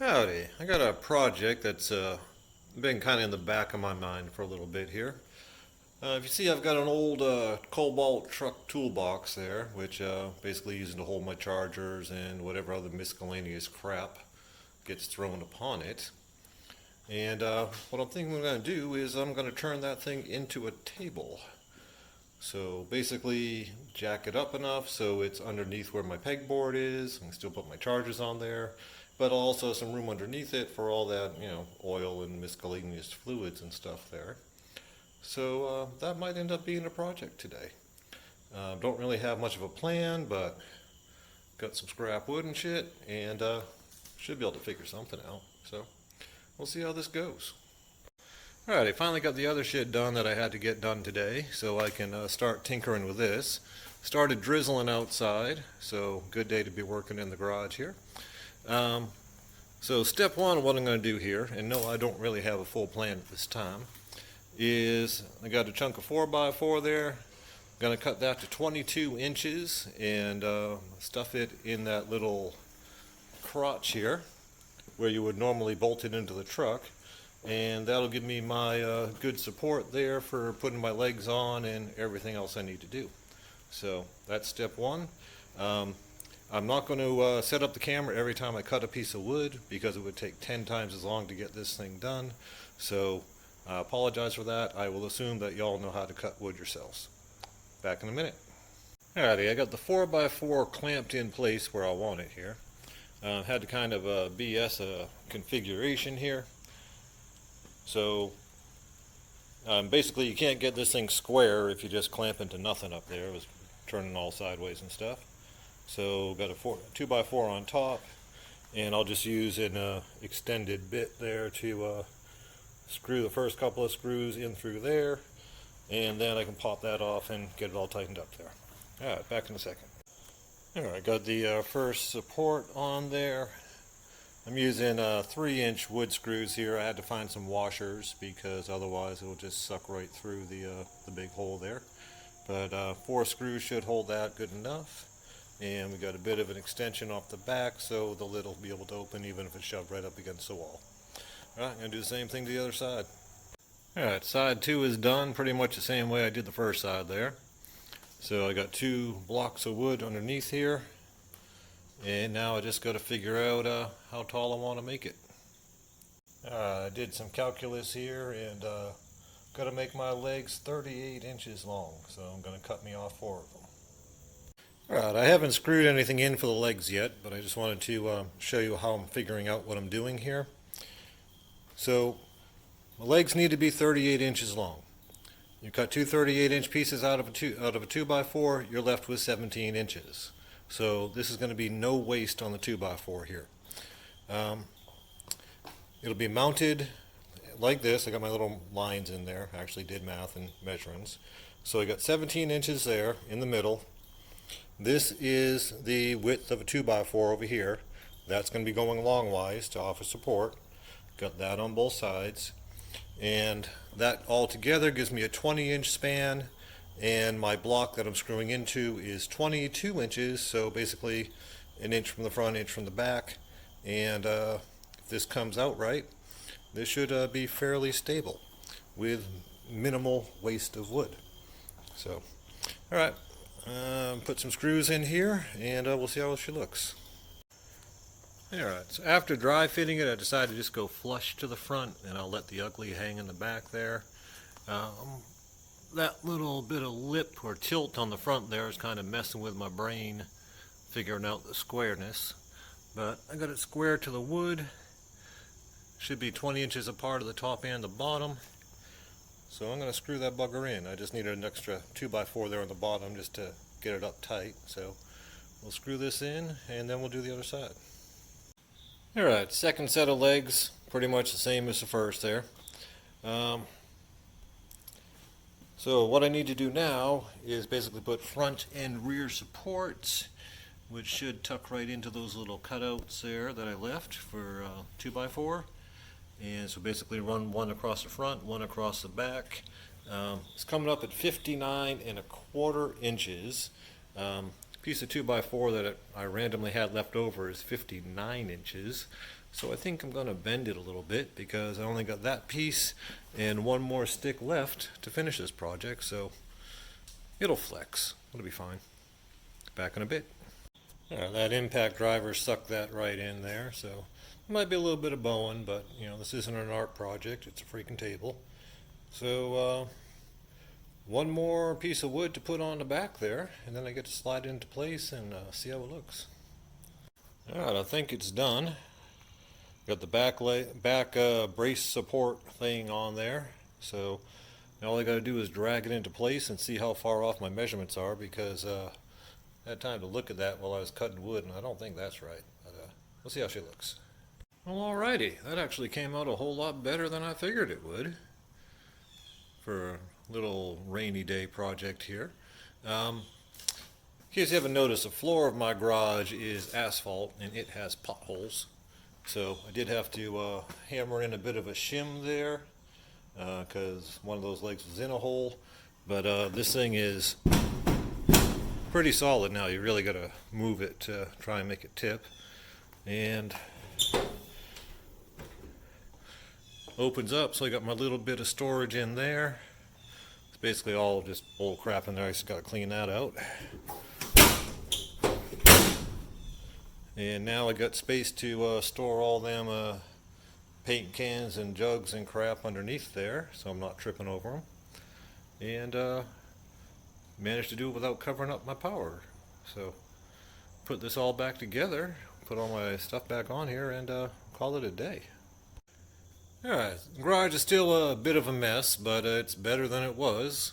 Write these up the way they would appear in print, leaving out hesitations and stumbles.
Howdy. I got a project that's been kind of in the back of my mind for a little bit here. If you see, I've got an old Cobalt truck toolbox there, which basically using to hold my chargers and whatever other miscellaneous crap gets thrown upon it. And what I'm thinking I'm going to do is I'm going to turn that thing into a table. So basically, jack it up enough so it's underneath where my pegboard is. I can still put my chargers on there, but also some room underneath it for all that, oil and miscellaneous fluids and stuff there. So that might end up being a project today. Don't really have much of a plan, but got some scrap wood and shit, and should be able to figure something out. So we'll see how this goes. Alright, I finally got the other shit done that I had to get done today, so I can start tinkering with this. Started drizzling outside, so good day to be working in the garage here. So step one, what I'm going to do here, and no, I don't really have a full plan at this time, is I got a chunk of 4x4 there. I'm going to cut that to 22 inches and stuff it in that little crotch here, where you would normally bolt it into the truck. And that'll give me my good support there for putting my legs on and everything else I need to do. So that's step one. I'm not going to set up the camera every time I cut a piece of wood because it would take 10 times as long to get this thing done. So I apologize for that. I will assume that y'all know how to cut wood yourselves. Back in a minute. Alrighty, I got the 4x4 clamped in place where I want it here. Had to kind of BS a configuration here. So basically you can't get this thing square if you just clamp into nothing up there. It was turning all sideways and stuff. So got a 2x4 on top, and I'll just use an extended bit there to screw the first couple of screws in through there, and then I can pop that off and get it all tightened up there. Alright, back in a second. Alright, got the first support on there. I'm using 3-inch wood screws here. I had to find some washers because otherwise it will just suck right through the big hole there. But 4 screws should hold that good enough. And we got a bit of an extension off the back so the lid will be able to open even if it's shoved right up against the wall. Alright, I'm going to do the same thing to the other side. Alright, side 2 is done pretty much the same way I did the first side there. So I got 2 blocks of wood underneath here. And now I just got to figure out how tall I want to make it. I did some calculus here and got to make my legs 38 inches long. So I'm going to cut me off 4 of them. Alright, I haven't screwed anything in for the legs yet, but I just wanted to show you how I'm figuring out what I'm doing here. So my legs need to be 38 inches long. You cut 2 38-inch pieces out of a 2x4, you're left with 17 inches. So this is going to be no waste on the 2x4 here. It'll be mounted like this. I got my little lines in there. I actually did math and measurements. So I got 17 inches there in the middle. This is the width of a 2x4 over here. That's going to be going longwise to offer support. Got that on both sides. And that all together gives me a 20-inch span. And my block that I'm screwing into is 22 inches, so basically an inch from the front, inch from the back. And if this comes out right, this should be fairly stable with minimal waste of wood. So, alright, put some screws in here and we'll see how she looks. Alright, so after dry fitting it, I decided to just go flush to the front and I'll let the ugly hang in the back there. That little bit of lip or tilt on the front there is kind of messing with my brain figuring out the squareness, but I got it square to the wood. Should be 20 inches apart of the top and the bottom, so I'm going to screw that bugger in. I just needed an extra 2x4 there on the bottom just to get it up tight, so we'll screw this in and then we'll do the other side. Alright, second set of legs, pretty much the same as the first there. So what I need to do now is basically put front and rear supports, which should tuck right into those little cutouts there that I left for 2x4. And so basically run one across the front, one across the back. It's coming up at 59.25 inches. Piece of 2x4 that I randomly had left over is 59 inches. So I think I'm going to bend it a little bit because I only got that piece and one more stick left to finish this project, so it'll flex. It'll be fine. Back in a bit. That impact driver sucked that right in there, so it might be a little bit of bowing, but you know, this isn't an art project, it's a freaking table. So one more piece of wood to put on the back there, and then I get to slide it into place and see how it looks. Alright, I think it's done. Got the back brace support thing on there, so all I got to do is drag it into place and see how far off my measurements are, because I had time to look at that while I was cutting wood, and I don't think that's right. But we'll see how she looks. Well, alrighty, that actually came out a whole lot better than I figured it would for a little rainy day project here. In case you haven't noticed, the floor of my garage is asphalt and it has potholes. So I did have to hammer in a bit of a shim there because one of those legs was in a hole. But this thing is pretty solid now. You really got to move it to try and make it tip. And opens up, so I got my little bit of storage in there. It's basically all just old crap in there. I just got to clean that out. And now I got space to store all them paint cans and jugs and crap underneath there, so I'm not tripping over them. And managed to do it without covering up my power. So put this all back together, put all my stuff back on here, and call it a day. Alright, the garage is still a bit of a mess, but it's better than it was.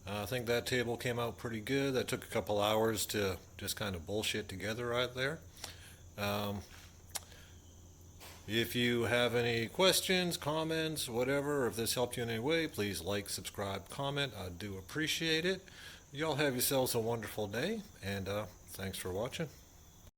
I think that table came out pretty good. That took a couple hours to just kind of bullshit together right there. If you have any questions, comments, whatever, or if this helped you in any way, please like, subscribe, comment. I do appreciate it. Y'all have yourselves a wonderful day, and thanks for watching.